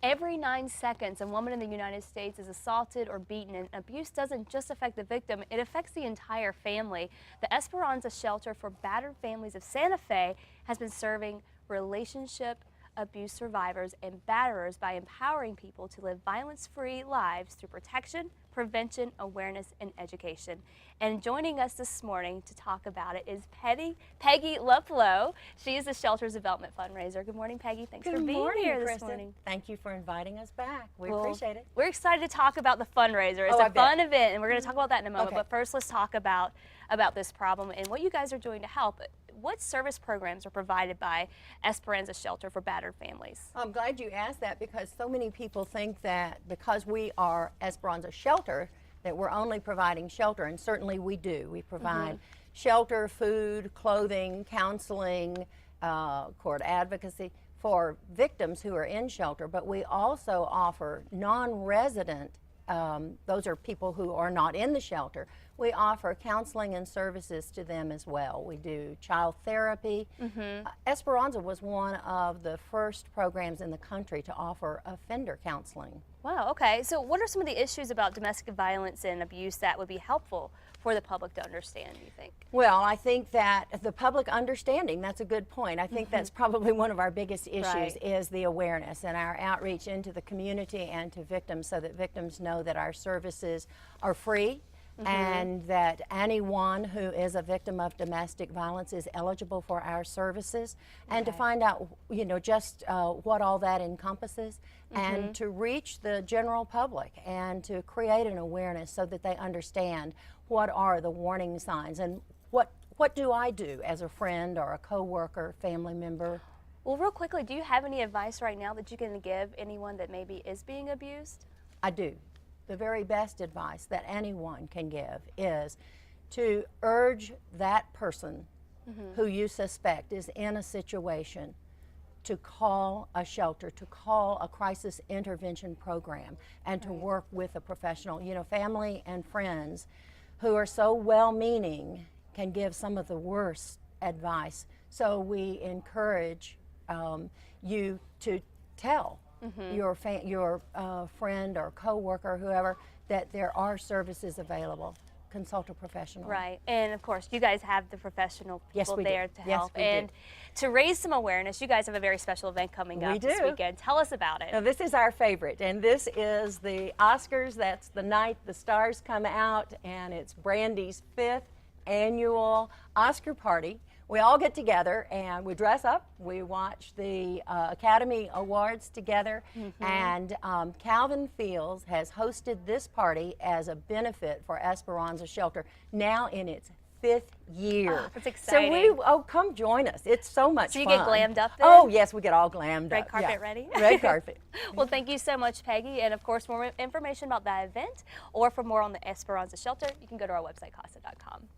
Every 9 seconds, a woman in the United States is assaulted or beaten, and abuse doesn't just affect the victim, it affects the entire family. The Esperanza Shelter for Battered Families of Santa Fe has been serving relationship abuse survivors and batterers by empowering people to live violence-free lives through protection, prevention, awareness, and education. And joining us this morning to talk about it is Peggy Luplow. She is the shelter's development fundraiser. Good morning, Peggy. Thanks for being here this morning. Thank you for inviting us back. We appreciate it. We're excited to talk about the fundraiser. It's a fun event, and we're going to talk about that in a moment. But first, let's talk about this problem and what you guys are doing to help. What service programs are provided by Esperanza Shelter for Battered Families? I'm glad you asked that, because so many people think that because we are Esperanza Shelter that we're only providing shelter, and certainly we do. We provide shelter, food, clothing, counseling, court advocacy for victims who are in shelter, but we also offer non-resident, those are people who are not in the shelter. We offer counseling and services to them as well. We do child therapy. Esperanza was one of the first programs in the country to offer offender counseling. Wow, okay. So what are some of the issues about domestic violence and abuse that would be helpful for the public to understand, do you think? Well, I think that the public understanding, that's a good point. I think that's probably one of our biggest issues is the awareness and our outreach into the community and to victims, so that victims know that our services are free and that anyone who is a victim of domestic violence is eligible for our services, and to find out, you know, just what all that encompasses, and to reach the general public and to create an awareness so that they understand what are the warning signs and what do I do as a friend or a co-worker, family member. Well, real quickly, do you have any advice right now that you can give anyone that maybe is being abused? I do. The very best advice that anyone can give is to urge that person who you suspect is in a situation to call a shelter, to call a crisis intervention program, and to work with a professional. You know, family and friends who are so well-meaning can give some of the worst advice. So we encourage you to tell your friend or co-worker, whoever, that there are services available. Consult a professional. Right, and of course you guys have the professional people there to help. And to raise some awareness, you guys have a very special event coming up this weekend. Tell us about it. Now, this is our favorite, and this is the Oscars. That's the night the stars come out, and it's Brandy's 5th annual Oscar party. We all get together and we dress up, we watch the Academy Awards together, and Calvin Fields has hosted this party as a benefit for Esperanza Shelter, now in its 5th year. Oh, that's exciting. So come join us. It's so much fun. So you get glammed up then? Oh yes, we get all glammed up. Red carpet ready? Red carpet. Well, thank you so much, Peggy. And of course, more information about that event or for more on the Esperanza Shelter, you can go to our website, casa.com.